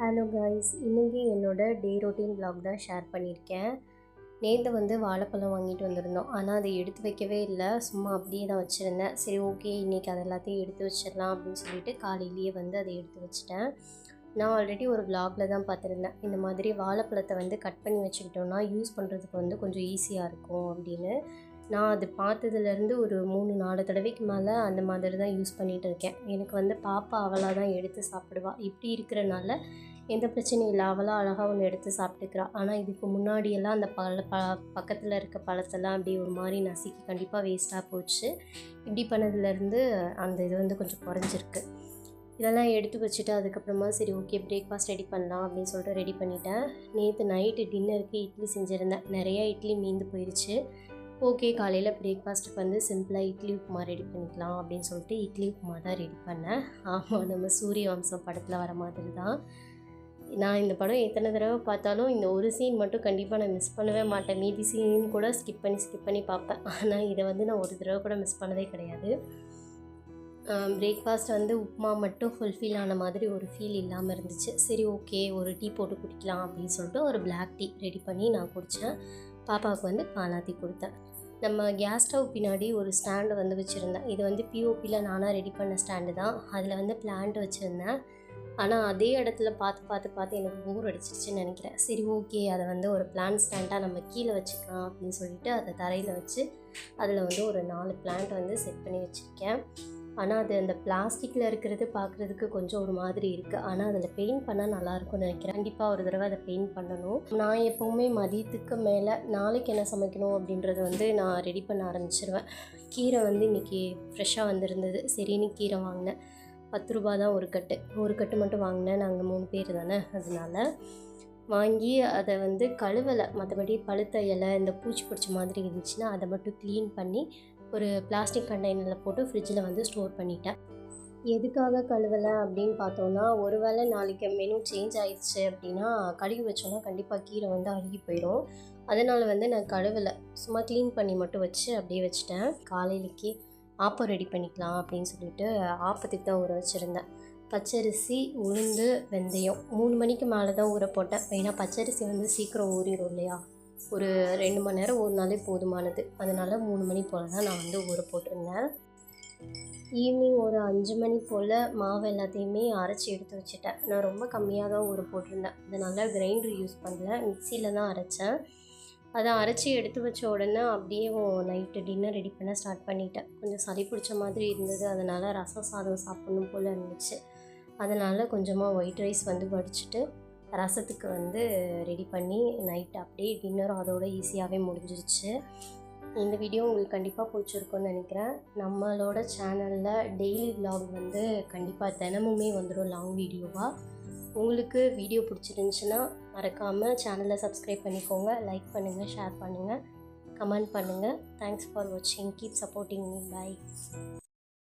Hello guys, இன்றைக்கி என்னோடய day routine vlog தான் ஷேர் பண்ணியிருக்கேன். நேற்று வாழைப்பழம் வாங்கிட்டு வந்திருந்தோம். ஆனால் அதை எடுத்து வைக்கவே இல்லை, சும்மா அப்படியே தான் வச்சுருந்தேன். சரி ஓகே, இன்றைக்கி அது எல்லாத்தையும் எடுத்து வச்சிடலாம் அப்படின்னு சொல்லிட்டு காலையிலேயே அதை எடுத்து வச்சிட்டேன். நான் ஆல்ரெடி ஒரு vlogல தான் பார்த்துருந்தேன், இந்த மாதிரி வாழைப்பழத்தை கட் பண்ணி வச்சுக்கிட்டோன்னா யூஸ் பண்ணுறதுக்கு கொஞ்சம் ஈஸியாக இருக்கும் அப்படின்னு. நான் அது பார்த்ததுலேருந்து ஒரு 3-4 தடவைக்கு மேலே அந்த மாதிரி தான் யூஸ் பண்ணிகிட்டு இருக்கேன். எனக்கு பாப்பா அவளாக தான் எடுத்து சாப்பிடுவாள். இப்படி இருக்கிறனால எந்த பிரச்சனையும் இல்லை, அவளாக அழகாக ஒன்று எடுத்து சாப்பிட்டுக்கிறா. ஆனால் இதுக்கு முன்னாடியெல்லாம் அந்த பக்கத்தில் இருக்க பழத்தெல்லாம் அப்படியே ஒரு மாதிரி நசுக்கி கண்டிப்பாக வேஸ்ட்டாக போச்சு. இப்படி பண்ணதுலேருந்து அந்த இது கொஞ்சம் குறைஞ்சிருக்கு. இதெல்லாம் எடுத்து வச்சுட்டு அதுக்கப்புறமா சரி ஓகே பிரேக்ஃபாஸ்ட் ரெடி பண்ணலாம் அப்படின்னு சொல்லிட்டு ரெடி பண்ணிட்டேன். நேற்று நைட்டு டின்னருக்கு இட்லி செஞ்சுருந்தேன். நிறையா இட்லி மீந்து போயிடுச்சு. ஓகே, காலையில் பிரேக்ஃபாஸ்ட்டுக்கு சிம்பிளாக இட்லி உப்புமா ரெடி பண்ணிக்கலாம் அப்படின்னு சொல்லிட்டு இட்லி உப்புமா தான் ரெடி பண்ணேன். ஆமாம், நம்ம சூரிய வம்சம் படத்தில் வர மாதிரி தான். நான் இந்த படம் எத்தனை தடவை பார்த்தாலும் இந்த ஒரு சீன் மட்டும் கண்டிப்பாக நான் மிஸ் பண்ணவே மாட்டேன். மீதி சீன் கூட ஸ்கிப் பண்ணி பார்ப்பேன். ஆனால் இதை நான் ஒரு தடவை கூட மிஸ் பண்ணதே கிடையாது. பிரேக்ஃபாஸ்ட் உப்புமா மட்டும் ஃபுல்ஃபில் ஆன மாதிரி ஒரு ஃபீல் இல்லாமல் இருந்துச்சு. சரி ஓகே, ஒரு டீ போட்டு குடிக்கலாம் அப்படின்னு சொல்லிட்டு ஒரு பிளாக் டீ ரெடி பண்ணி நான் குடித்தேன். பாப்பாவுக்கு பாலாத்தி கொடுத்தேன். நம்ம கேஸ் ஸ்டவ் பின்னாடி ஒரு ஸ்டாண்டு வச்சுருந்தேன். இது பிஓபியில் நானாக ரெடி பண்ண ஸ்டாண்டு தான். அதில் பிளான்ட் வச்சுருந்தேன். ஆனால் அதே இடத்துல பார்த்து எனக்கு போர் அடிச்சிருச்சுன்னு நினைக்கிறேன். சரி ஓகே, அதை ஒரு பிளான்ட் ஸ்டாண்டாக நம்ம கீழே வச்சுக்கலாம் அப்படின்னு சொல்லிட்டு அதை தரையில் வச்சு அதில் ஒரு 4 பிளான்ட் செட் பண்ணி வச்சுருக்கேன். ஆனால் அது அந்த பிளாஸ்டிக்கில் இருக்கிறது பார்க்குறதுக்கு கொஞ்சம் ஒரு மாதிரி இருக்குது. ஆனால் அதில் பெயிண்ட் பண்ணால் நல்லாயிருக்கும்னு நினைக்கிறேன். கண்டிப்பாக ஒரு தடவை அதை பெயிண்ட் பண்ணணும். நான் எப்போவுமே மதியத்துக்கு மேலே நாளைக்கு என்ன சமைக்கணும் அப்படின்றது நான் ரெடி பண்ண ஆரம்பிச்சிருவேன். கீரை இன்றைக்கி ஃப்ரெஷ்ஷாக வந்திருந்தது. சரின்னு கீரை வாங்கினேன். 10 ரூபா தான் ஒரு கட்டு மட்டும் வாங்கினேன். நாங்கள் 3 பேர் தானே, அதனால் வாங்கி அதை கழுவலை. மற்றபடி பழுத்த இலை இந்த பூச்சி பிடிச்ச மாதிரி இருந்துச்சுன்னா அதை மட்டும் க்ளீன் பண்ணி ஒரு பிளாஸ்டிக் கண்டெய்னரில் போட்டு ஃப்ரிட்ஜில் ஸ்டோர் பண்ணிட்டேன். எதுக்காக கழுவலை அப்படின்னு பார்த்தோன்னா, ஒரு வேளை நாளைக்கு மெனு சேஞ்ச் ஆயிடுச்சு அப்படின்னா கழுவி வச்சோன்னா கண்டிப்பாக கீரை அழுகி போயிடும். அதனால் நான் கழுவலை, சும்மா க்ளீன் பண்ணி மட்டும் வச்சு அப்படியே வச்சுட்டேன். காலையிலக்கு ஆப்பம் ரெடி பண்ணிக்கலாம் அப்படின்னு சொல்லிட்டு ஆப்பத்துக்கு தான் ஊற வச்சுருந்தேன். பச்சரிசி, உளுந்து, வெந்தயம் 3 மணிக்கு மேலே தான் ஊற போட்டேன். ஏன்னா பச்சரிசி சீக்கிரம் ஊறிடும் இல்லையா, ஒரு 2 மணி நேரம் ஊறினாலே போதுமானது. அதனால் 3 மணி போல் தான் நான் ஊற போட்டிருந்தேன். ஈவினிங் ஒரு 5 மணி போல் மாவு எல்லாத்தையுமே அரைச்சி எடுத்து வச்சுட்டேன். நான் ரொம்ப கம்மியாக தான் ஊற போட்டிருந்தேன். அதனால் கிரைண்டர் யூஸ் பண்ணல, மிக்சியில் தான் அரைச்சேன். அதை அரைச்சி எடுத்து வச்ச உடனே அப்படியே நைட்டு டின்னர் ரெடி பண்ண ஸ்டார்ட் பண்ணிட்டேன். கொஞ்சம் சளி பிடிச்ச மாதிரி இருந்தது, அதனால் ரசம் சாதம் சாப்பிட்ணும் போல் இருந்துச்சு. அதனால் கொஞ்சமாக ஒயிட் ரைஸ் வடிச்சிட்டு ரசத்துக்கு ரெடி பண்ணி நைட்டு அப்படியே டின்னரும் அதோட ஈஸியாகவே முடிஞ்சிருச்சு. இந்த வீடியோ உங்களுக்கு கண்டிப்பாக பிடிச்சிருக்குன்னு நினைக்கிறேன். நம்மளோட சேனலில் டெய்லி விலாக் கண்டிப்பாக தினமுமே வந்துடும் லாங் வீடியோவாக. உங்களுக்கு வீடியோ பிடிச்சிருந்துச்சுன்னா மறக்காமல் சேனலை சப்ஸ்கிரைப் பண்ணிக்கோங்க. லைக் பண்ணுங்கள், ஷேர் பண்ணுங்கள், கமெண்ட் பண்ணுங்கள். தேங்க்ஸ் ஃபார் வாட்சிங். Keep supporting me. பை.